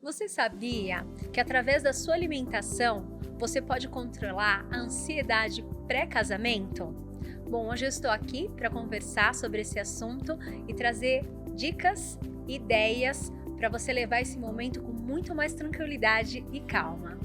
Você sabia que através da sua alimentação você pode controlar a ansiedade pré-casamento? Bom, hoje eu estou aqui para conversar sobre esse assunto e trazer dicas, ideias para você levar esse momento com muito mais tranquilidade e calma.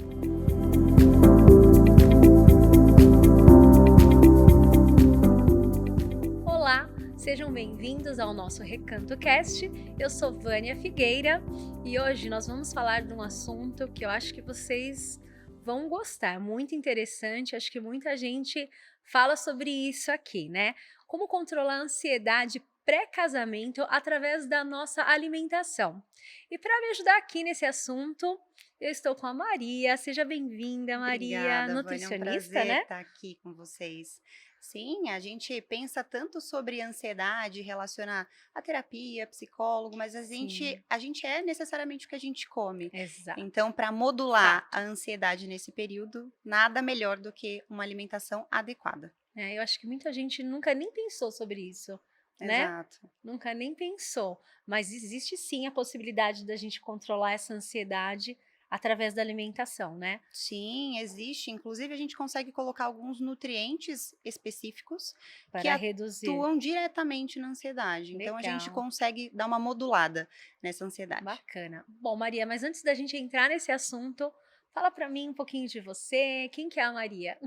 Olá, sejam bem-vindos ao nosso Recanto Cast. Eu sou Vânia Figueira e hoje nós vamos falar de um assunto que eu acho que vocês vão gostar, muito interessante. Acho que muita gente fala sobre isso aqui, né? Como controlar a ansiedade pré-casamento através da nossa alimentação. E para me ajudar aqui nesse assunto, eu estou com a Maria. Seja bem-vinda, Maria, Obrigada, Vânia. É um nutricionista, prazer né? estar aqui com vocês. Sim, a gente pensa tanto sobre ansiedade, relaciona a terapia, psicólogo, mas a gente, Sim, a gente é necessariamente o que a gente come. exato. Então, para modular a Fato. ansiedade nesse período, nada melhor do que uma alimentação adequada. Eu acho que muita gente nunca nem pensou sobre isso, né? Exato. Nunca nem pensou. Mas existe sim a possibilidade da gente controlar essa ansiedade através da alimentação, né? Sim, existe. Inclusive, a gente consegue colocar alguns nutrientes específicos que Para reduzir. atuam diretamente na ansiedade. Então, a gente Legal, consegue dar uma modulada nessa ansiedade. bacana. Bom, Maria, mas antes da gente entrar nesse assunto, fala para mim um pouquinho de você. Quem que é a Maria?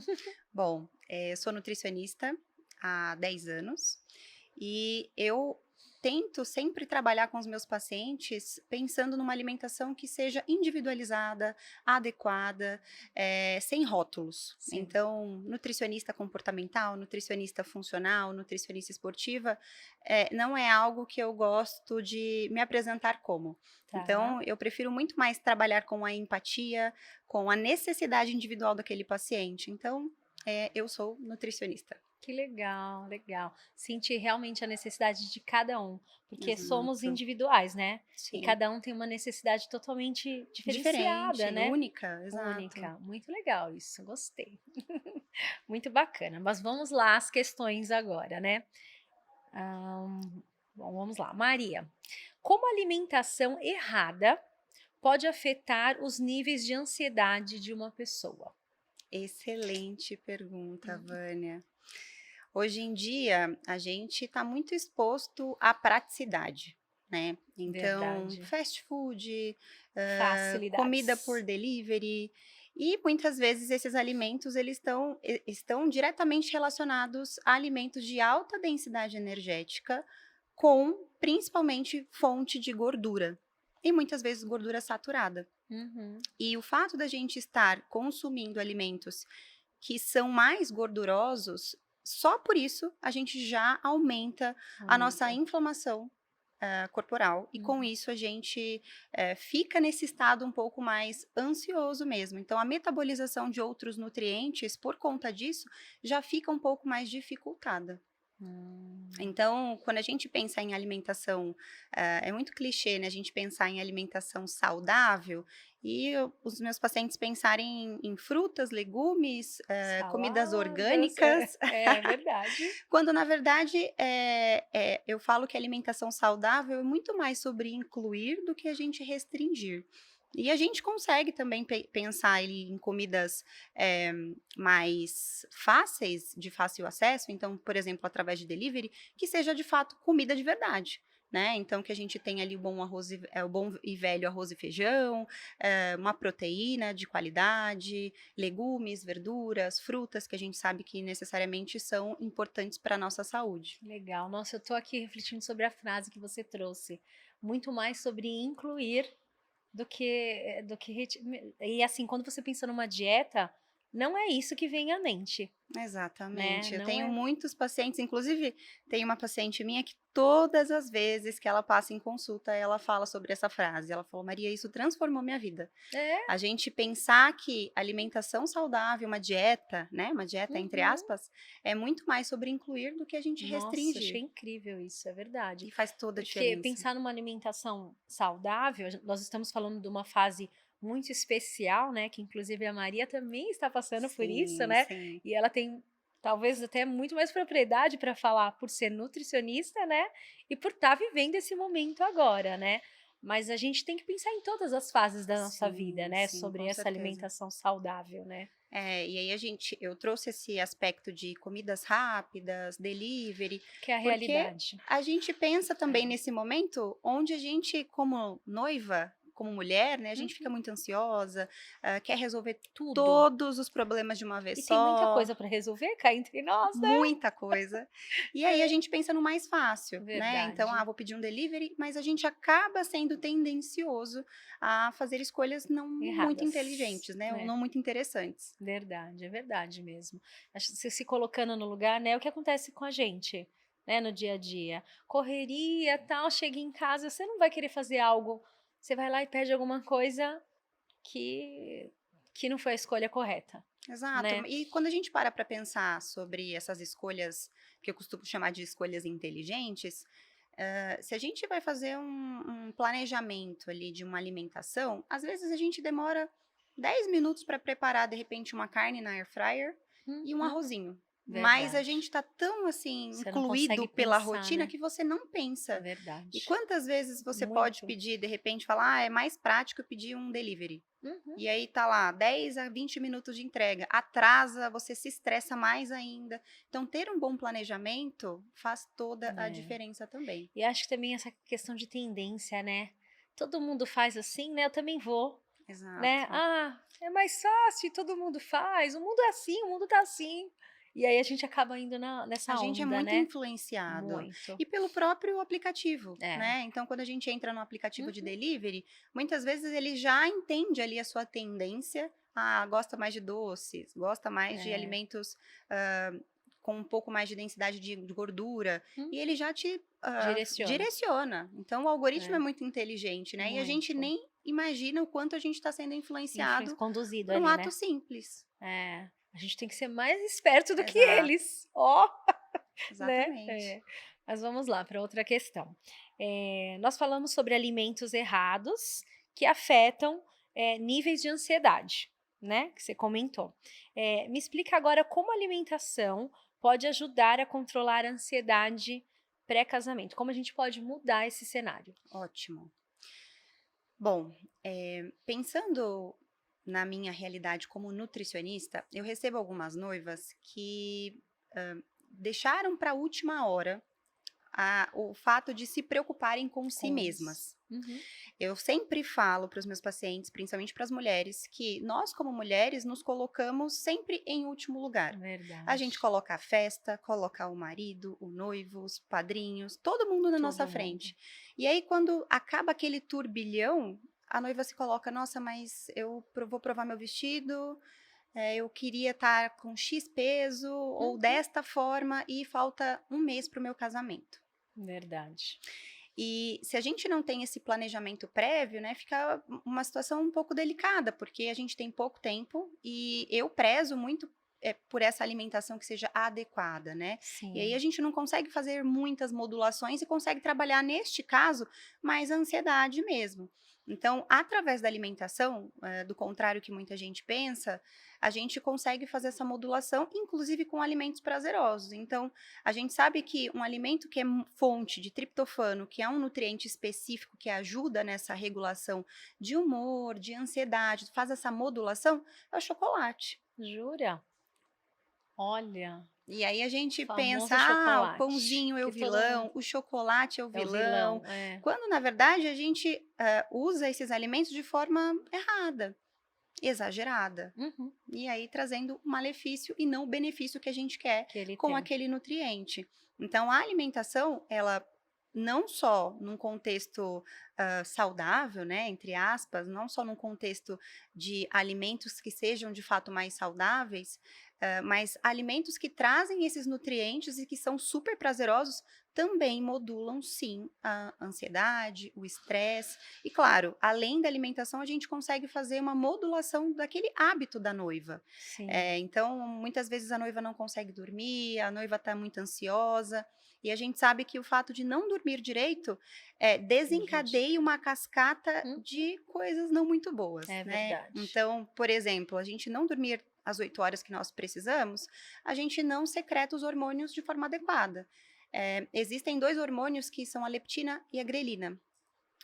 Bom, eu sou nutricionista há 10 anos e eu tento sempre trabalhar com os meus pacientes pensando numa alimentação que seja individualizada, adequada, sem rótulos. Sim. Então, nutricionista comportamental, nutricionista funcional, nutricionista esportiva, não é algo que eu gosto de me apresentar como. Tá. Então, eu prefiro muito mais trabalhar com a empatia, com a necessidade individual daquele paciente. Então, eu sou nutricionista. Que legal, legal. Sentir realmente a necessidade de cada um, porque somos Exato. individuais, né? E Sim. cada um tem uma necessidade totalmente diferenciada, Diferente, né? única, exato. Única. Muito legal isso, gostei. Muito bacana. Mas vamos lá às questões agora, né? Ahn, bom, vamos lá. Maria, como a alimentação errada pode afetar os níveis de ansiedade de uma pessoa? Excelente pergunta, Hum, Vânia. Hoje em dia, a gente está muito exposto à praticidade, né? Então, verdade. fast food, comida por Facilidades. delivery, e muitas vezes esses alimentos eles estão diretamente relacionados a alimentos de alta densidade energética, com principalmente fonte de gordura, e muitas vezes gordura saturada. Uhum. E o fato da gente estar consumindo alimentos que são mais gordurosos, só por isso a gente já aumenta a nossa Aumenta. inflamação corporal, e com Uhum. isso a gente fica nesse estado um pouco mais ansioso mesmo. Então, a metabolização de outros nutrientes, por conta disso, já fica um pouco mais dificultada. Hum. Então, quando a gente pensa em alimentação, é muito clichê, né, a gente pensar em alimentação saudável e os meus pacientes pensarem em frutas, legumes, comidas Saladas, orgânicas, é verdade. quando na verdade eu falo que a alimentação saudável é muito mais sobre incluir do que a gente restringir. E a gente consegue também pensar ali em comidas eh, mais fáceis, de fácil acesso, então, por exemplo, através de delivery, que seja de fato comida de verdade. Né? Então, que a gente tenha ali o bom arroz, o bom e velho arroz e feijão, uma proteína de qualidade, legumes, verduras, frutas, que a gente sabe que necessariamente são importantes para a nossa saúde. Legal. Nossa, eu tô aqui refletindo sobre a frase que você trouxe. Muito mais sobre incluir do que e assim, quando você pensa numa dieta, não é isso que vem à mente, né? Exatamente. Eu Não tenho é. muitos pacientes, inclusive tem uma paciente minha que todas as vezes que ela passa em consulta, ela fala sobre essa frase. Ela falou: Maria, isso transformou minha vida. É. A gente pensar que alimentação saudável, uma dieta, né? Uma dieta entre Uhum. aspas, é muito mais sobre incluir do que a gente Nossa, achei restringir. incrível isso, é verdade. E faz toda a Porque diferença. pensar numa alimentação saudável, nós estamos falando de uma fase muito especial, né? Que inclusive a Maria também está passando por isso, Sim, né? sim. E ela tem talvez até muito mais propriedade para falar por ser nutricionista, né? E por estar vivendo esse momento agora, né? mas a gente tem que pensar em todas as fases da nossa vida, Sim, né, sim, sobre com essa certeza. alimentação saudável, né. E aí eu trouxe esse aspecto de comidas rápidas, delivery, Que é a porque realidade. a gente pensa também É. nesse momento onde a gente, como noiva, como mulher, né, a gente fica Uhum. muito ansiosa, quer resolver Tudo. todos os problemas de uma E vez tem muita só. coisa para resolver cá entre nós, né. Muita coisa. E aí a gente pensa no mais fácil, né, então: Verdade. vou pedir um delivery", mas a gente acaba sendo tendencioso a fazer escolhas não muito Erradas. inteligentes, né, ou É, não muito interessantes. verdade, é verdade mesmo. Acho que você se colocando no lugar, né, o que acontece com a gente, né, no dia a dia. Correria, tal, chega em casa, você não vai querer fazer algo, você vai lá e pede alguma coisa que que não foi a escolha correta, Exato. né. E quando a gente para pensar sobre essas escolhas, que eu costumo chamar de escolhas inteligentes, se a gente vai fazer um planejamento ali de uma alimentação, às vezes a gente demora 10 minutos para preparar, de repente, uma carne na air fryer e um Uhum, arrozinho. Mas a gente verdade. está tão assim Você não incluído consegue pela pensar, rotina né. que você não pensa. E Verdade. quantas vezes você pode Muito. pedir, de repente, falar, é mais prático eu pedir um delivery. Uhum. E aí tá lá 10 a 20 minutos de entrega, atrasa, você se estressa mais ainda. Então ter um bom planejamento faz toda a É. diferença também. E acho que também essa questão de tendência, né. Todo mundo faz assim, né, eu também vou, né. Exato. "Ah, é mais fácil e todo mundo faz, o mundo é assim, o mundo tá assim". E aí a gente acaba indo A nessa gente é onda, muito né. influenciado. Muito. E pelo próprio aplicativo, É. né. Então quando a gente entra no aplicativo de Uhum. delivery, muitas vezes ele já entende ali a sua tendência, gosta mais de doces, gosta mais de É. alimentos, com um pouco mais de densidade de gordura, e Hum. ele já te, Direciona. direciona. Então o algoritmo é É, muito inteligente, né, e a gente muito. nem imagina o quanto a gente está sendo influenciado Conduzido por um ali, ato né. simples. É. A gente tem que ser mais esperto do que Exato, eles. Ó! Né. exatamente. É. Mas vamos lá para outra questão. Nós falamos sobre alimentos errados que afetam, níveis de ansiedade, né, que você comentou. Me explica agora como a alimentação pode ajudar a controlar a ansiedade pré-casamento, como a gente pode mudar esse cenário? Ótimo. Bom, pensando na minha realidade como nutricionista, eu recebo algumas noivas que deixaram para a última hora o fato de se preocuparem com si Com isso. mesmas. Uhum. Eu sempre falo para os meus pacientes, principalmente para as mulheres, que nós, como mulheres, nos colocamos sempre em último lugar. A gente Verdade. coloca a festa, coloca o marido, o noivo, os padrinhos, todo mundo na nossa Todo mundo. frente. E aí, quando acaba aquele turbilhão, a noiva se coloca: nossa, mas vou provar meu vestido, eu queria estar com X peso ou Uhum. desta forma e falta um mês para o meu casamento. Verdade. E se a gente não tem esse planejamento prévio, né, fica uma situação um pouco delicada, porque a gente tem pouco tempo e eu prezo muito por essa alimentação que seja adequada, né? E aí a Sim. gente não consegue fazer muitas modulações e consegue trabalhar, neste caso, mais a ansiedade mesmo. Então, através da alimentação, do contrário que muita gente pensa, a gente consegue fazer essa modulação, inclusive com alimentos prazerosos. Então, a gente sabe que um alimento que é fonte de triptofano, que é um nutriente específico que ajuda nessa regulação de humor, de ansiedade, faz essa modulação, é o chocolate. Jura? Olha, E aí a gente pensa, famoso o chocolate, pãozinho é o que todo vilão, mundo o chocolate é o é o vilão, vilão, é. quando na verdade a gente usa esses alimentos de forma errada, exagerada. Uhum. E aí trazendo o malefício e não o benefício que a gente quer Que ele com tem. aquele nutriente. Então, a alimentação, ela não só num contexto saudável, né, entre aspas, não só num contexto de alimentos que sejam de fato mais saudáveis, mas alimentos que trazem esses nutrientes e que são super prazerosos também modulam sim a ansiedade, o estresse. E claro, além da alimentação, a gente consegue fazer uma modulação daquele hábito da noiva. Sim, Então, muitas vezes a noiva não consegue dormir, a noiva está muito ansiosa, e a gente sabe que o fato de não dormir direito desencadeia prejudica. uma cascata Hum, de coisas não muito boas, é né? verdade. Então, por exemplo, a gente não dormir as 8 horas que nós precisamos, a gente não secreta os hormônios de forma adequada. Existem dois hormônios que são a leptina e a grelina.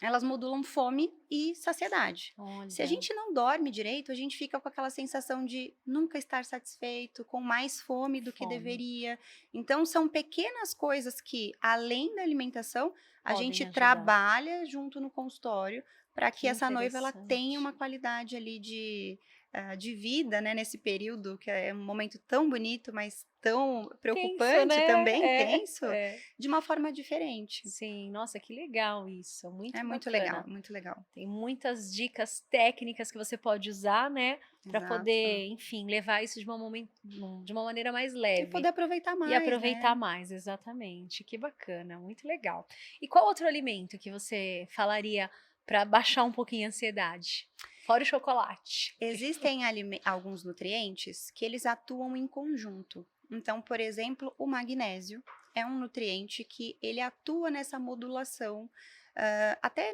Elas modulam fome e saciedade. Se a Olha, gente não dorme direito, a gente fica com aquela sensação de nunca estar satisfeito, com mais fome do que fome. deveria. Então, são pequenas coisas que, além da alimentação, a gente Podem ajudar. trabalha junto no consultório para que Que essa noiva ela tenha interessante. uma qualidade ali de vida, né, nesse período, que é um momento tão bonito, mas tão Tenso, preocupante né? também, É, tenso, é. de uma forma diferente. Sim, nossa, que legal isso, É muito muito legal, bacana. muito legal. Tem muitas dicas técnicas que você pode usar, né, para Exato. poder, enfim, levar isso de uma maneira mais E leve poder aproveitar e mais, aproveitar né. mais, exatamente. Que bacana, muito legal. E qual outro alimento que você falaria para baixar um pouquinho a ansiedade? Fora o chocolate. Existem alguns nutrientes que eles atuam em conjunto. Então, por exemplo, o magnésio é um nutriente que ele atua nessa modulação, até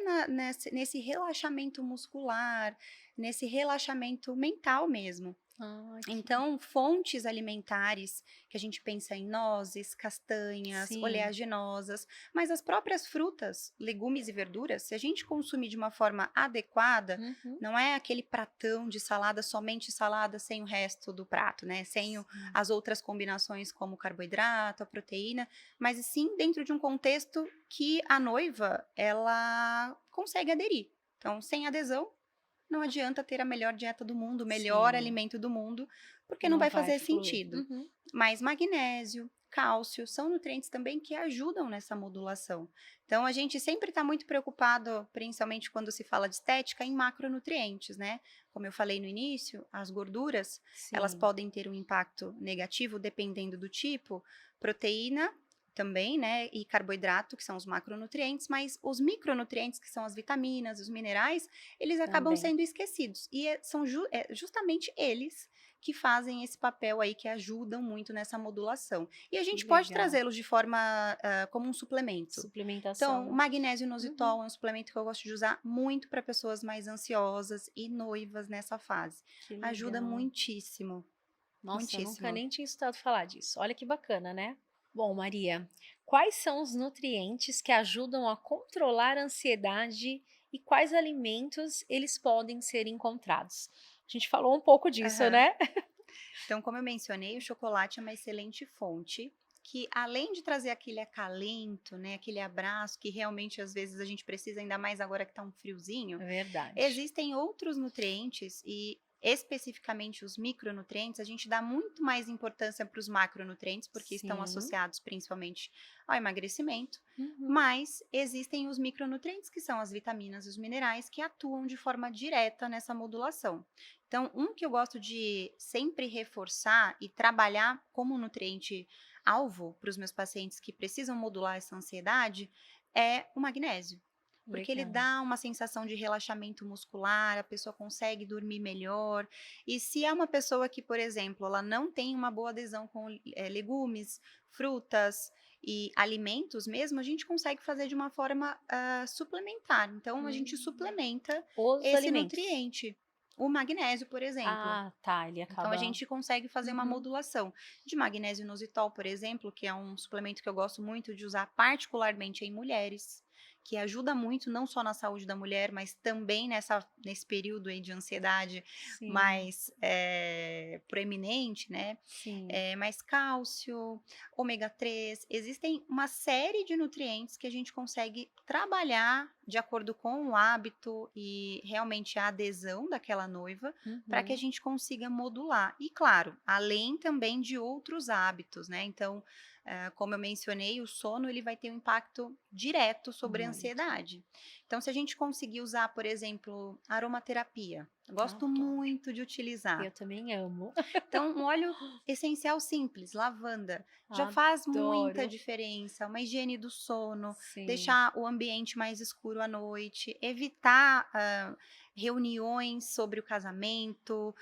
nesse relaxamento muscular, nesse relaxamento mental mesmo. Ah, que Então, fontes alimentares que a gente pensa em nozes, castanhas, sim. oleaginosas, mas as próprias frutas, legumes e verduras, se a gente consumir de uma forma adequada, Uhum. não é aquele pratão de salada, somente salada, sem o resto do prato, né? Sem Sim, as outras combinações como o carboidrato, a proteína, mas sim dentro de um contexto que a noiva ela consegue aderir. Então, sem adesão, não adianta ter a melhor dieta do mundo, o melhor sim, alimento do mundo, porque não não vai vai fazer fluir. sentido. Uhum. Mas magnésio, cálcio são nutrientes também que ajudam nessa modulação. Então a gente sempre está muito preocupado, principalmente quando se fala de estética, em macronutrientes, né? Como eu falei no início, as gorduras, elas Sim, podem ter um impacto negativo dependendo do tipo, proteína também, né, e carboidrato, que são os macronutrientes, mas os micronutrientes, que são as vitaminas, os minerais, eles acabam também. sendo esquecidos. E são justamente eles que fazem esse papel aí, que ajudam muito nessa modulação. E a Que gente pode legal. trazê-los de forma como um suplemento. Suplementação, Então, o né. magnésio Uhum. inositol é um suplemento que eu gosto de usar muito para pessoas mais ansiosas e noivas nessa fase. Que Ajuda legal. muitíssimo, Nossa, eu nunca muitíssimo. nem tinha escutado falar disso. Olha que bacana, né. Bom, Maria, quais são os nutrientes que ajudam a controlar a ansiedade e quais alimentos eles podem ser encontrados? A gente falou um pouco disso, Aham. né. Então, como eu mencionei, o chocolate é uma excelente fonte, que além de trazer aquele acalento, né, aquele abraço que realmente às vezes a gente precisa, ainda mais agora que está um friozinho, É verdade. existem outros nutrientes e especificamente os micronutrientes, a gente dá muito mais importância para os macronutrientes, porque estão Sim. associados principalmente ao emagrecimento, Uhum. mas existem os micronutrientes, que são as vitaminas e os minerais, que atuam de forma direta nessa modulação. Então, um que eu gosto de sempre reforçar e trabalhar como nutriente alvo para os meus pacientes que precisam modular essa ansiedade é o magnésio. Porque ele Legal. dá uma sensação de relaxamento muscular, a pessoa consegue dormir melhor. E se é uma pessoa que, por exemplo, ela não tem uma boa adesão com legumes, frutas e alimentos mesmo, a gente consegue fazer de uma forma suplementar. Então, a gente Hum. suplementa Os esse alimentos. nutriente. O magnésio, por exemplo. Ah, tá, ele Então, a acaba gente consegue fazer uma uhum. modulação de magnésio inositol, por exemplo, que é um suplemento que eu gosto muito de usar, particularmente em mulheres, que ajuda muito não só na saúde da mulher, mas também nesse período aí de ansiedade Sim, mais proeminente, né? sim. Mais cálcio, ômega 3. Existem uma série de nutrientes que a gente consegue trabalhar de acordo com o hábito e realmente a adesão daquela noiva, para que a Uhum. gente consiga modular. E claro, além também de outros hábitos, né? Então, como eu mencionei, o sono ele vai ter um impacto direto sobre a Muito. ansiedade. Então, se a gente conseguir usar, por exemplo, aromaterapia, eu gosto Adoro. muito de utilizar. Eu também amo. Então, um óleo essencial simples, lavanda, já faz muita Adoro. diferença. Uma higiene do sono, Sim, deixar o ambiente mais escuro à noite, evitar reuniões sobre o casamento,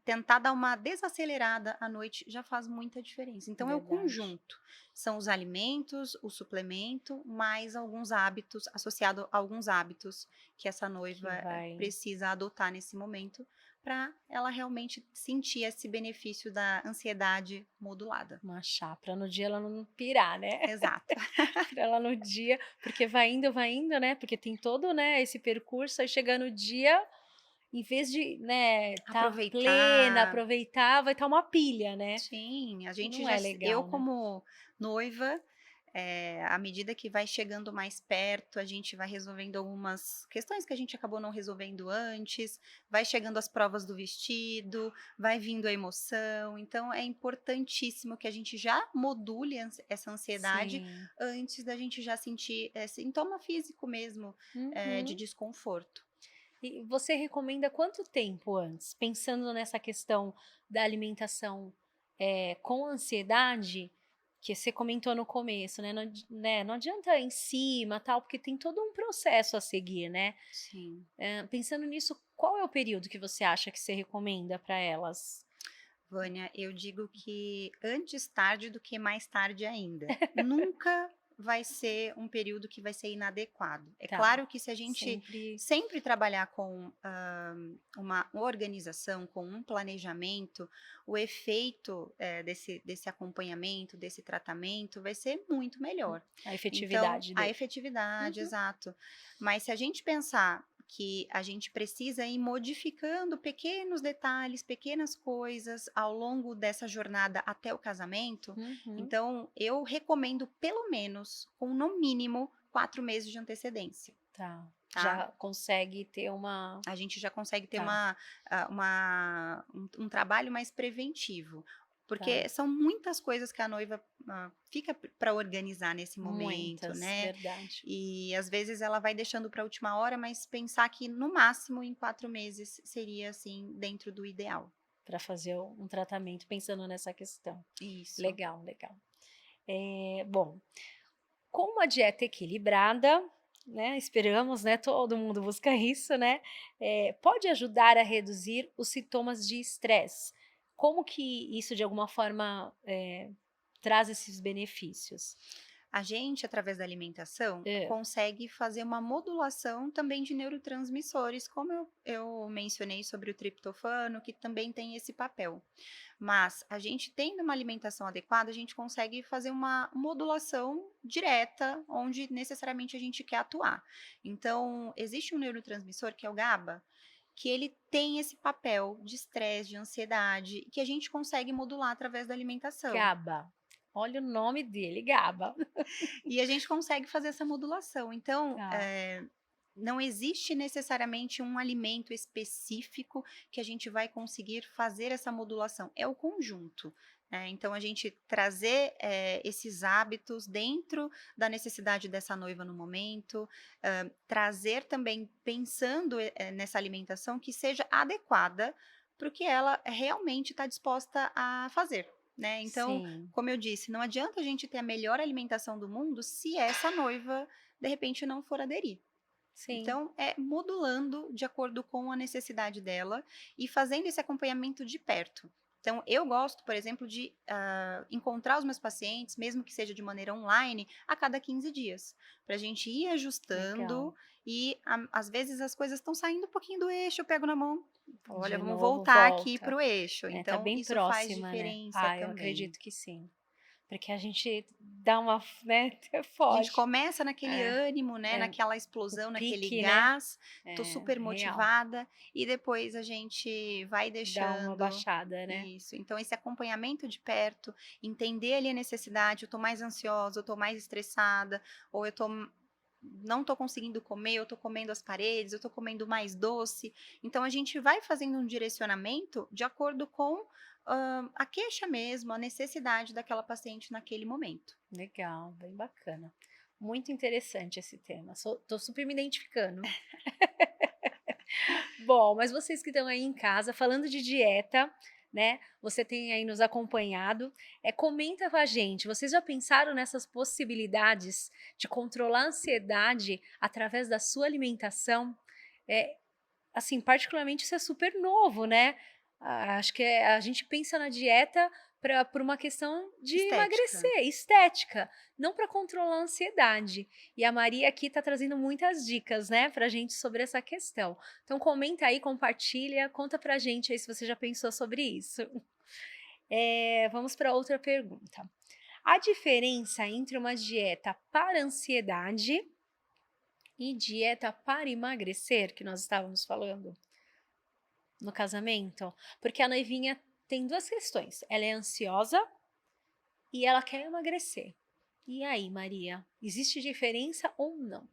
tentar dar uma desacelerada à noite, já faz muita diferença. Então, é o verdade. conjunto. São os alimentos, o suplemento, mais alguns hábitos, associado a alguns hábitos que essa Que noiva vai precisa adotar nesse momento para ela realmente sentir esse benefício da ansiedade modulada. Uma chá para no dia ela não pirar, né? Exato. Pra ela no dia, porque vai indo, né, porque tem todo, né, esse percurso, aí chega no dia, em vez de, né, tá plena, Aproveitar. aproveitar, vai estar uma pilha, né, Sim, a e gente não já é eu legal, né. como noiva, à medida que vai chegando mais perto, a gente vai resolvendo algumas questões que a gente acabou não resolvendo antes, vai chegando as provas do vestido, vai vindo a emoção, então é importantíssimo que a gente já module essa ansiedade Sim. antes da gente já sentir, sintoma físico mesmo, de Uhum. desconforto. E você recomenda quanto tempo antes? Pensando nessa questão da alimentação, com ansiedade, que você comentou no começo, né, não adianta em cima, tal, porque tem todo um processo a seguir, né. Sim. Pensando nisso, qual é o período que você acha que você recomenda para elas? Vânia, eu digo que antes tarde do que mais tarde ainda. Nunca vai ser um período que vai ser inadequado. É Tá, claro que se a gente sempre sempre trabalhar com uma organização, com um planejamento, o efeito desse acompanhamento, desse tratamento, vai ser muito melhor. a Então, efetividade a dele. efetividade, Uhum. exato. Mas se a gente pensar que a gente precisa ir modificando pequenos detalhes, pequenas coisas ao longo dessa jornada até o casamento, Uhum. então eu recomendo pelo menos, com no mínimo 4 meses de antecedência, Tá, tá? já consegue ter uma A gente já consegue ter tá, um trabalho mais preventivo, tá. porque são muitas coisas que a noiva fica para organizar nesse momento, Muitas, né? verdade. E às vezes ela vai deixando para a última hora, mas pensar que no máximo em 4 meses seria assim dentro do ideal. Para fazer um tratamento pensando nessa questão. Isso. Legal, legal. Bom, com uma dieta equilibrada, né, esperamos, né, todo mundo busca isso, né, pode ajudar a reduzir os sintomas de estresse. Como que isso de alguma forma, traz esses benefícios? A gente, através da alimentação, Hã. consegue fazer uma modulação também de neurotransmissores, como eu mencionei sobre o triptofano, que também tem esse papel. Mas a gente tendo uma alimentação adequada, a gente consegue fazer uma modulação direta, onde necessariamente a gente quer atuar. Então, existe um neurotransmissor que é o GABA, que ele tem esse papel de estresse, de ansiedade, que a gente consegue modular através da alimentação. GABA, olha o nome dele, GABA. E a gente consegue fazer essa modulação. Então, Tá, não existe necessariamente um alimento específico que a gente vai conseguir fazer essa modulação, é o conjunto. Então, a gente trazer esses hábitos dentro da necessidade dessa noiva no momento, trazer também pensando nessa alimentação que seja adequada para o que ela realmente está disposta a fazer. Então, sim, como eu disse, não adianta a gente ter a melhor alimentação do mundo se essa noiva, de repente, não for aderir. sim. Então, é modulando de acordo com a necessidade dela e fazendo esse acompanhamento de perto. Então, eu gosto, por exemplo, de encontrar os meus pacientes, mesmo que seja de maneira online, a cada 15 dias, para a gente ir ajustando Legal. e às vezes as coisas estão saindo um pouquinho do eixo, eu pego na mão, olha, De vamos novo voltar aqui para volta, o eixo. né, tá Então, bem isso faz próxima, né. diferença Ah, eu também. acredito que sim, porque a gente dá uma né, A gente foge. começa naquele É, ânimo, né, é, naquela o explosão, naquele pique, né, gás, tô super real, motivada, e depois a gente vai dá uma deixando. baixada, né. Isso. Então esse acompanhamento de perto, entender ali a necessidade, eu tô mais ansiosa, eu tô mais estressada, ou não tô conseguindo comer, eu tô comendo as paredes, eu tô comendo mais doce. Então a gente vai fazendo um direcionamento de acordo com, a queixa mesmo, a necessidade daquela paciente naquele momento. Legal, bem bacana. Muito interessante esse tema, tô super me identificando. Bom, mas vocês que estão aí em casa, falando de dieta, né, você tem aí nos acompanhado, comenta com a gente, vocês já pensaram nessas possibilidades de controlar a ansiedade através da sua alimentação? Eh, assim, particularmente isso é super novo, né, acho que a gente pensa na dieta por uma questão de Estética. emagrecer, estética, não para controlar a ansiedade. E a Maria aqui está trazendo muitas dicas, né, pra gente sobre essa questão. Então comenta aí, compartilha, conta pra gente aí se você já pensou sobre isso. Vamos para outra pergunta. A diferença entre uma dieta para ansiedade e dieta para emagrecer, que nós estávamos falando no casamento, porque a noivinha tem duas questões. Ela é ansiosa e ela quer emagrecer. E aí, Maria, existe diferença ou não?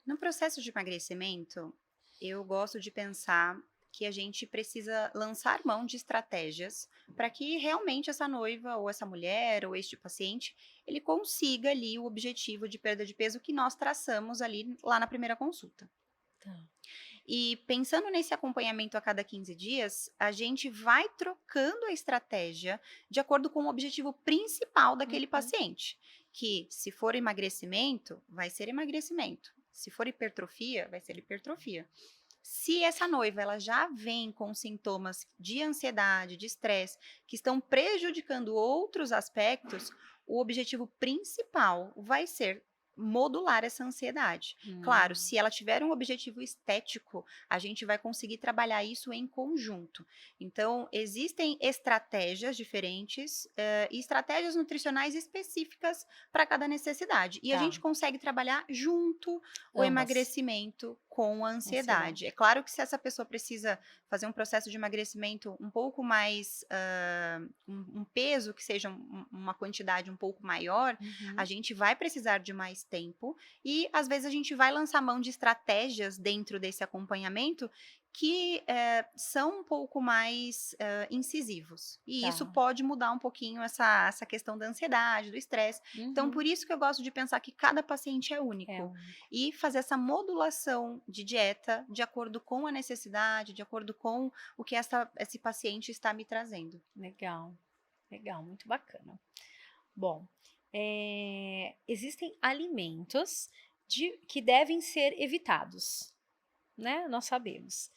No processo de emagrecimento, eu gosto de pensar que a gente precisa lançar mão de estratégias para que realmente essa noiva ou essa mulher ou este paciente, ele consiga ali o objetivo de perda de peso que nós traçamos ali lá na primeira consulta. Tá. E pensando nesse acompanhamento a cada 15 dias, a gente vai trocando a estratégia de acordo com o objetivo principal daquele Uhum. paciente. Que se for emagrecimento, vai ser emagrecimento. Se for hipertrofia, vai ser hipertrofia. Se essa noiva ela já vem com sintomas de ansiedade, de estresse, que estão prejudicando outros aspectos, o objetivo principal vai ser modular essa ansiedade. Claro, Hum, se ela tiver um objetivo estético, a gente vai conseguir trabalhar isso em conjunto. Então, existem estratégias diferentes e estratégias nutricionais específicas para cada necessidade. E a gente tá. consegue trabalhar junto o Ambas. emagrecimento com a ansiedade. É Ansiedade. claro que se essa pessoa precisa fazer um processo de emagrecimento um pouco mais, um peso que seja uma quantidade um pouco maior, a Uhum. gente vai precisar de mais tempo e às vezes a gente vai lançar mão de estratégias dentro desse acompanhamento que são um pouco mais incisivos. E isso Tá. pode mudar um pouquinho essa questão da ansiedade, do estresse. Então, Uhum. por isso que eu gosto de pensar que cada paciente é É único único. e fazer essa modulação de dieta de acordo com a necessidade, de acordo com o que esse paciente está me trazendo. Legal. Legal, muito bacana. Bom, existem alimentos que devem ser evitados, né? Nós sabemos.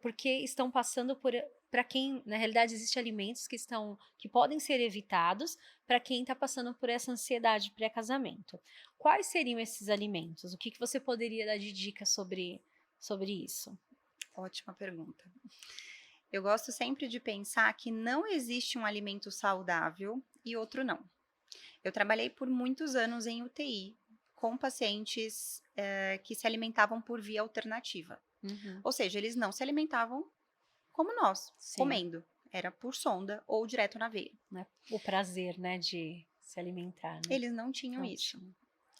Porque estão passando por. Para quem, na realidade, existem alimentos que podem ser evitados para quem está passando por essa ansiedade pré-casamento. Quais seriam esses alimentos? O que, que você poderia dar de dica sobre isso? Ótima pergunta. Eu gosto sempre de pensar que não existe um alimento saudável e outro não. Eu trabalhei por muitos anos em UTI com pacientes que se alimentavam por via alternativa. Uhum, Ou seja, eles não se alimentavam como nós, sim, comendo. Era por sonda ou direto na veia. né? O prazer, né, de se alimentar, né? Eles não tinham Não isso. tinha.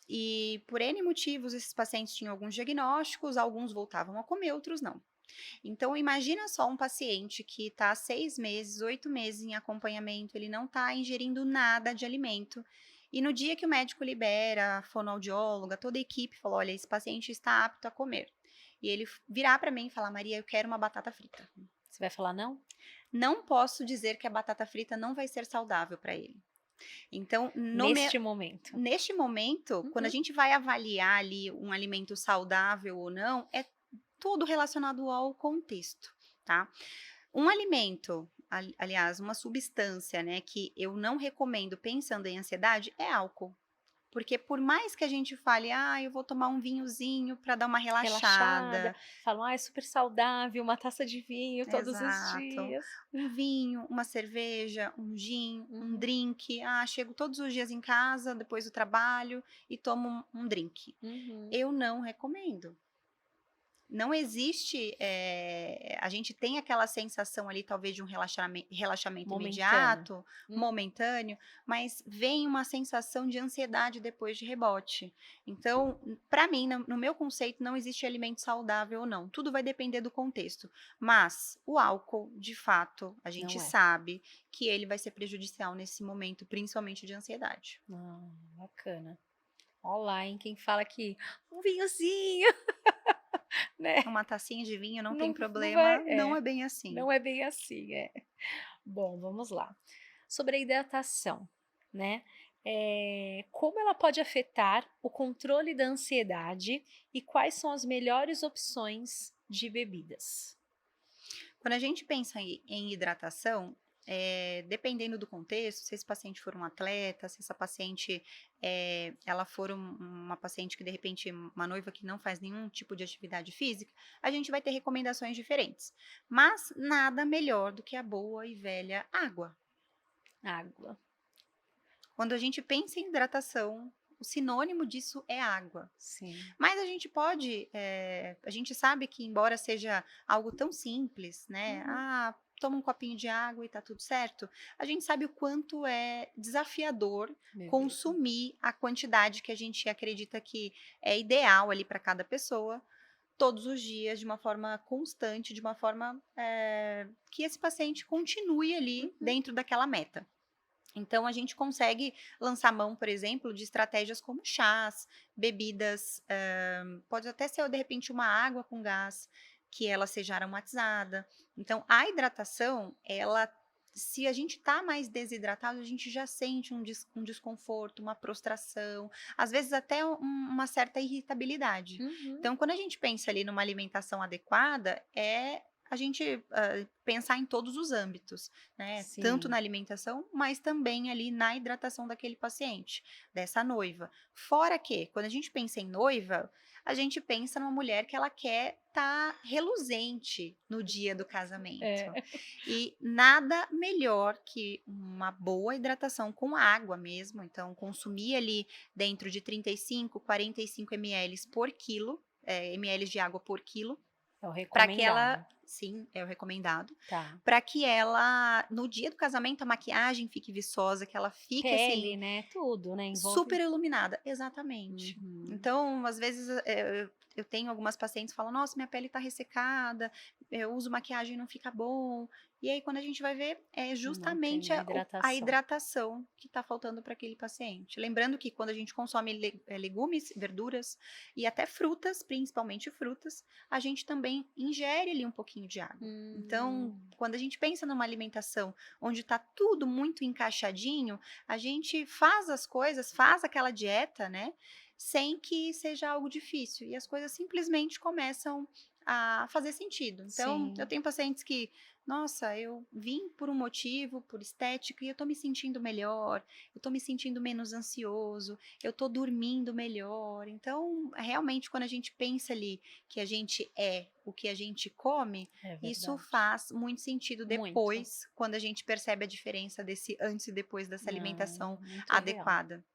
E por N motivos, esses pacientes tinham alguns diagnósticos, alguns voltavam a comer, outros não. Então, imagina só um paciente que está 6 meses, 8 meses em acompanhamento, ele não está ingerindo nada de alimento. E no dia que o médico libera, a fonoaudióloga, toda a equipe falou: olha, esse paciente está apto a comer. E ele virar para mim e falar: Maria, eu quero uma batata frita. Você vai falar não? Não posso dizer que a batata frita não vai ser saudável para ele. Então, Neste momento. neste momento, quando a Uhum, gente vai avaliar ali um alimento saudável ou não, é tudo relacionado ao contexto, tá? Um alimento, aliás, uma substância, né, que eu não recomendo pensando em ansiedade é álcool. Porque por mais que a gente fale, eu vou tomar um vinhozinho para dar uma relaxada, relaxada, falam: "Ah, é super saudável, uma taça de vinho todos os exato. dias". Um vinho, uma cerveja, um gin, um Uhum, drink. Chego todos os dias em casa, depois do trabalho, e tomo um drink. uhum. Eu não recomendo. Não existe, a gente tem aquela sensação ali talvez de um relaxamento Momentâneo. imediato, Uhum. momentâneo, mas vem uma sensação de ansiedade depois de rebote. Então, para mim, no meu conceito, não existe alimento saudável ou não, tudo vai depender do contexto. Mas o álcool, de fato, a gente Não é. sabe que ele vai ser prejudicial nesse momento, principalmente de ansiedade. Ah, bacana. Ó lá, hein, quem fala que um vinhozinho, né, Uma tacinha de vinho não tem não vai problema, não é bem assim. não é bem assim, é. Bom, vamos lá. Sobre a hidratação, né, como ela pode afetar o controle da ansiedade e quais são as melhores opções de bebidas? Quando a gente pensa em hidratação, dependendo do contexto, se esse paciente for um atleta, se essa paciente, ela for uma paciente que de repente, uma noiva que não faz nenhum tipo de atividade física, a gente vai ter recomendações diferentes. Mas nada melhor do que a boa e velha água. Água. Quando a gente pensa em hidratação, o sinônimo disso é água. Sim. Mas a gente pode, a gente sabe que embora seja algo tão simples, né? Toma um copinho de água e tá tudo certo. A gente sabe o quanto é desafiador Meu Deus. consumir a quantidade que a gente acredita que é ideal ali para cada pessoa, todos os dias, de uma forma constante, de uma forma que esse paciente continue ali dentro daquela meta. Então, a gente consegue lançar mão, por exemplo, de estratégias como chás, bebidas, pode até ser, de repente, uma água com gás, que ela seja aromatizada. Então, a hidratação, se a gente está mais desidratado, a gente já sente um desconforto, uma prostração, às vezes até uma certa irritabilidade. Então, quando a gente pensa ali numa alimentação adequada, a gente pensar em todos os âmbitos, né? Sim. Tanto na alimentação, mas também ali na hidratação daquele paciente, dessa noiva. Fora que, quando a gente pensa em noiva, a gente pensa numa mulher que ela quer estar reluzente no dia do casamento. E nada melhor que uma boa hidratação com água mesmo. Então, consumir ali dentro de 35, 45 ml por quilo, ml de água por quilo, É o para que ela, recomendado. sim, é o recomendado, Tá. para que ela, no dia do casamento, a maquiagem fique viçosa, que ela fique Pele, assim, né? Tudo, né? Envolve. super iluminada, exatamente. Então, às vezes, eu tenho algumas pacientes que falam, nossa, minha pele tá ressecada, eu uso maquiagem e não fica bom. E aí, quando a gente vai ver, é Não justamente tem a hidratação. hidratação que tá faltando para aquele paciente. Lembrando que quando a gente consome legumes, verduras e até frutas, principalmente frutas, a gente também ingere ali um pouquinho de água. Então, quando a gente pensa numa alimentação onde tá tudo muito encaixadinho, a gente faz as coisas, faz aquela dieta, né? Sem que seja algo difícil. E as coisas simplesmente começam a fazer sentido. Então, eu Sim. tenho pacientes que, nossa, eu vim por um motivo, por estética, e eu tô me sentindo melhor, eu tô me sentindo menos ansioso, eu tô dormindo melhor. Então, realmente, quando a gente pensa ali que a gente é o que a gente come, É isso verdade. faz muito sentido Muito. depois, quando a gente percebe a diferença desse antes e depois dessa alimentação Muito real. adequada.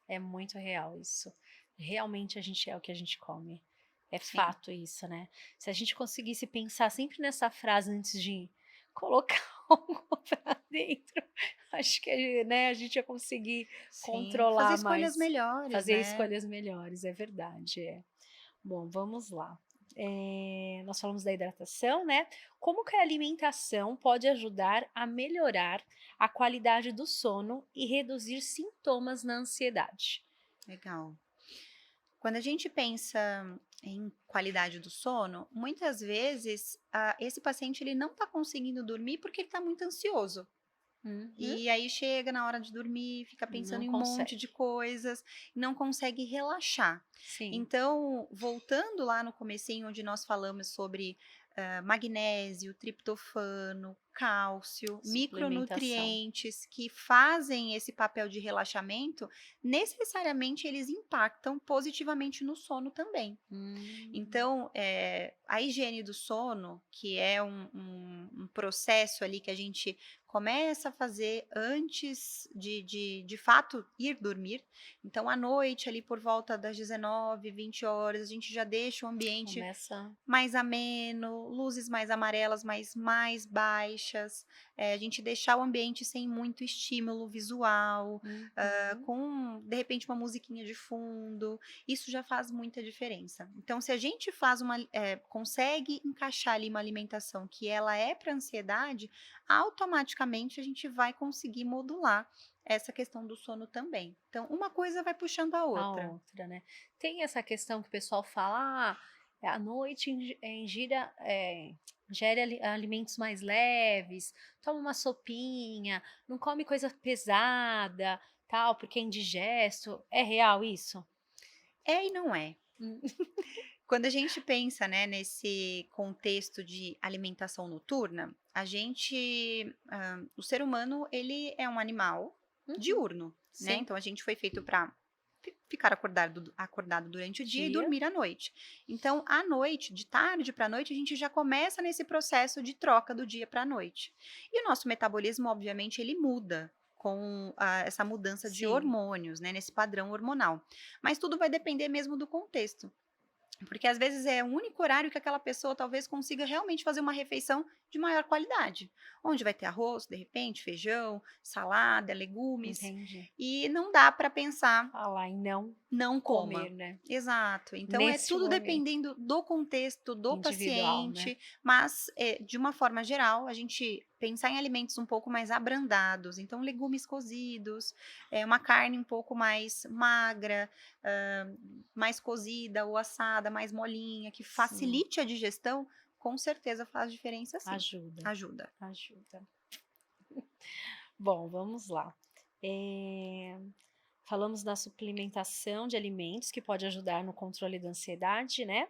É muito real isso. Realmente a gente é o que a gente come. É Sim. fato isso, né? Se a gente conseguisse pensar sempre nessa frase antes de colocar algo pra dentro, acho que, né, a gente ia conseguir Sim, fazer controlar escolhas mais, melhores, fazer né? escolhas melhores, é verdade, é. Bom, vamos lá. Nós falamos da hidratação, né? Como que a alimentação pode ajudar a melhorar a qualidade do sono e reduzir sintomas na ansiedade? Legal. Quando a gente pensa em qualidade do sono, muitas vezes esse paciente ele não está conseguindo dormir porque ele está muito ansioso. E aí chega na hora de dormir, fica pensando Não em um monte de consegue. coisas, não consegue relaxar. Sim, Então, voltando lá no comecinho onde nós falamos sobre magnésio, triptofano, cálcio, suplementação. micronutrientes que fazem esse papel de relaxamento, necessariamente eles impactam positivamente no sono também. Então, a higiene do sono, que é um processo ali que a gente começa a fazer antes de fato ir dormir. Então, à noite, ali por volta das 19, 20 horas, a gente já deixa o ambiente Começa. mais ameno, luzes mais amarelas, mas mais baixas, a gente deixar o ambiente sem muito estímulo visual, com, de repente, uma musiquinha de fundo, isso já faz muita diferença. Então, se a gente consegue encaixar ali uma alimentação que ela é para ansiedade, automaticamente a gente vai conseguir modular essa questão do sono também. Então, uma coisa vai puxando a A outra. outra, né? Tem essa questão que o pessoal fala, à noite ingere alimentos mais leves, toma uma sopinha, não come coisa pesada, tal, porque é indigesto. É real isso? É e não é. Hum. Quando a gente pensa, né, nesse contexto de alimentação noturna, o ser humano, ele é um animal Uhum, diurno, né? sim, Então a gente foi feito para ficar acordado durante o dia e dia, dormir à noite. Então, à noite, de tarde para a noite, a gente já começa nesse processo de troca do dia para a noite. E o nosso metabolismo, obviamente, ele muda com essa mudança de sim, hormônios, né, nesse padrão hormonal. Mas tudo vai depender mesmo do contexto. Porque às vezes é o único horário que aquela pessoa talvez consiga realmente fazer uma refeição de maior qualidade, onde vai ter arroz, de repente, feijão, salada, legumes, entendi. e não dá para pensar Falar em não não comer, coma. né, Exato. Então é neste tudo momento dependendo do contexto do individual, né. paciente, mas, de uma forma geral, a gente pensar em alimentos um pouco mais abrandados, então legumes cozidos, uma carne um pouco mais magra, mais cozida ou assada, mais molinha, que Sim, facilite a digestão, com certeza faz diferença sim. ajuda, Ajuda. ajuda. Bom, vamos lá. Eh, falamos da suplementação de alimentos que pode ajudar no controle da ansiedade, né.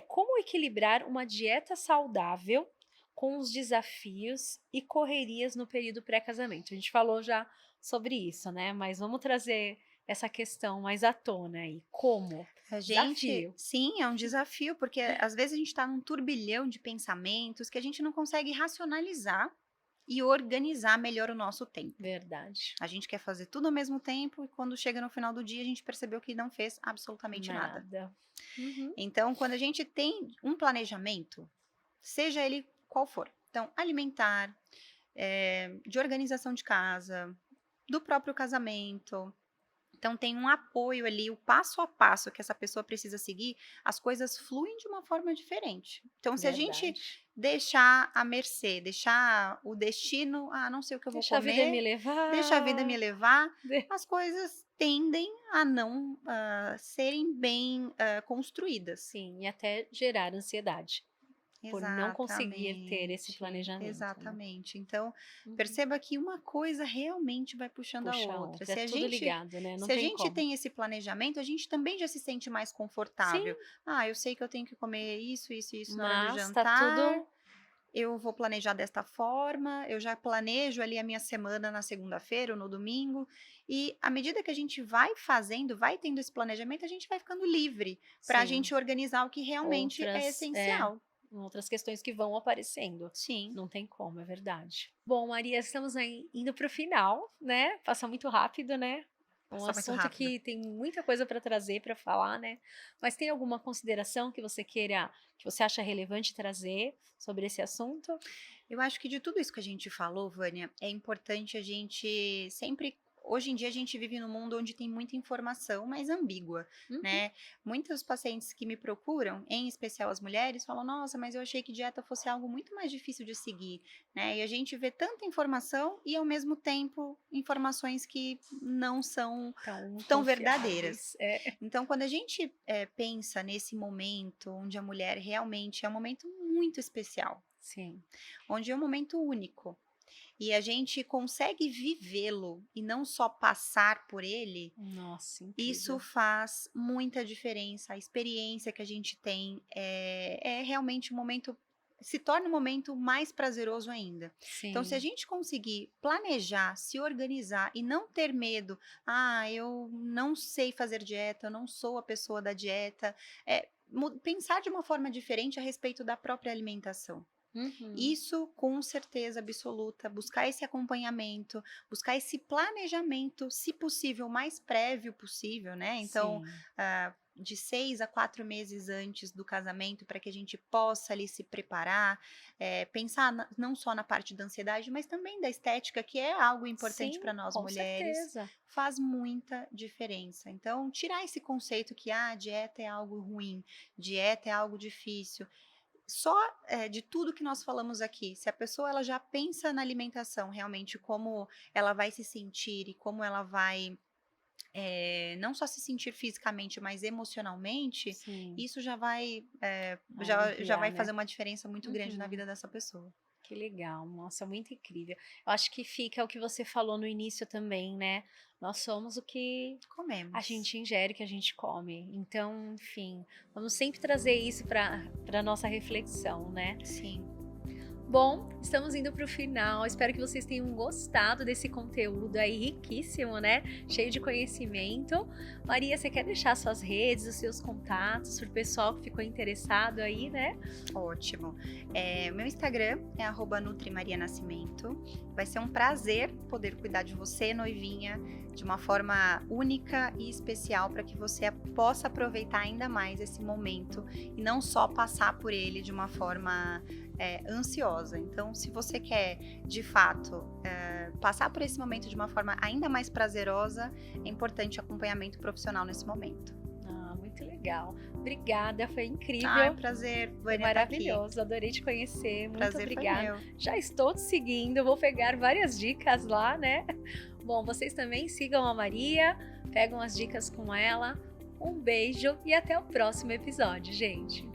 Como equilibrar uma dieta saudável com os desafios e correrias no período pré-casamento? A gente falou já sobre isso, né, mas vamos trazer essa questão mais à tona aí. Como? A gente Desafio. sim, é um desafio, porque às vezes a gente está num turbilhão de pensamentos que a gente não consegue racionalizar e organizar melhor o nosso tempo. Verdade. A gente quer fazer tudo ao mesmo tempo e quando chega no final do dia a gente percebeu que não fez absolutamente nada. Nada. Uhum. Então, quando a gente tem um planejamento, seja ele qual for, então alimentar, de organização de casa, do próprio casamento, então tem um apoio ali, o passo a passo que essa pessoa precisa seguir, as coisas fluem de uma forma diferente. Então, se a gente Verdade. deixar à mercê, deixar o destino, não sei o que eu vou Deixa a vida me comer, deixa a vida me levar. levar, De as coisas tendem a não serem bem construídas. sim, e até gerar ansiedade, por não conseguir ter esse Exatamente, planejamento, né. exatamente. Então, Uhum. perceba que uma coisa realmente vai puxando a Puxa a outra. outra, é tudo ligado, né, não Se a tem gente como. tem esse planejamento, a gente também já se sente mais Sim, confortável. Eu sei que eu tenho que comer isso, isso e isso na hora do mas tá jantar, tudo eu vou planejar desta forma, eu já planejo ali a minha semana na segunda-feira ou no domingo, e à medida que a gente vai fazendo, vai tendo esse planejamento, a gente vai ficando livre para a sim, gente organizar o que realmente é outras essencial. outras questões que vão aparecendo. Sim, Não tem como, é verdade. Bom, Maria, estamos aí indo para o final, né, passa muito rápido, né. Um passa muito assunto rápido. que tem muita coisa para trazer, para falar, né. Mas tem alguma consideração que você acha relevante trazer sobre esse assunto? Eu acho que de tudo isso que a gente falou, Vânia, é importante a gente sempre. Hoje em dia a gente vive num mundo onde tem muita informação, mas ambígua, Uhum. né? Muitos pacientes que me procuram, em especial as mulheres, falam: Nossa, mas eu achei que dieta fosse algo muito mais difícil de seguir, né? E a gente vê tanta informação e, ao mesmo tempo, informações que não são Então, tão verdadeiras. confiáveis. É, Então, quando a gente pensa nesse momento onde a mulher realmente é um momento muito especial, sim. onde é um momento único e a gente consegue vivê-lo e não só passar por ele, Nossa, isso incrível. faz muita diferença. A experiência que a gente tem é realmente um momento. Se torna um momento mais prazeroso ainda. Então, se a Sim, gente conseguir planejar, se organizar e não ter medo, eu não sei fazer dieta, eu não sou a pessoa da dieta, pensar de uma forma diferente a respeito da própria alimentação. uhum, Isso com certeza absoluta, buscar esse acompanhamento, buscar esse planejamento, se possível, mais prévio possível, né? Então, sim, de 6 a 4 meses antes do casamento, para que a gente possa ali se preparar, pensar não só na parte da ansiedade, mas também da estética, que é algo importante sim, para nós com mulheres, certeza. faz muita diferença. Então, tirar esse conceito que dieta é algo ruim, dieta é algo difícil. Só, de tudo que nós falamos aqui, se a pessoa ela já pensa na alimentação realmente como ela vai se sentir e como ela vai, não só se sentir fisicamente, mas emocionalmente, Sim. isso já vai, já Aliviar, vai né? fazer uma diferença muito grande na Uhum. vida dessa pessoa. Que legal, nossa, muito incrível. Eu acho que fica o que você falou no início também, né? Nós somos o que a Comemos. gente ingere, o que a gente come. Então, enfim, vamos sempre trazer isso para nossa reflexão, né? Sim. Bom, estamos indo para o final. Espero que vocês tenham gostado desse conteúdo aí riquíssimo, né? Cheio de conhecimento. Maria, você quer deixar suas redes, os seus contatos para o pessoal que ficou interessado aí, né? Ótimo. Meu Instagram é @NutriMariaNascimento. Vai ser um prazer poder cuidar de você, noivinha, de uma forma única e especial para que você possa aproveitar ainda mais esse momento e não só passar por ele de uma forma ansiosa. Então, se você quer, de fato, passar por esse momento de uma forma ainda mais prazerosa, é importante acompanhamento profissional nesse momento. Ah, muito legal. Obrigada, foi Ai, incrível. prazer, Foi Vânia, estar aqui. maravilhoso, adorei te conhecer. Muito Prazer foi obrigada. meu. Já estou te seguindo, vou pegar várias dicas lá, né? Bom, vocês também sigam a Maria, pegam as dicas com ela. Um beijo e até o próximo episódio, gente.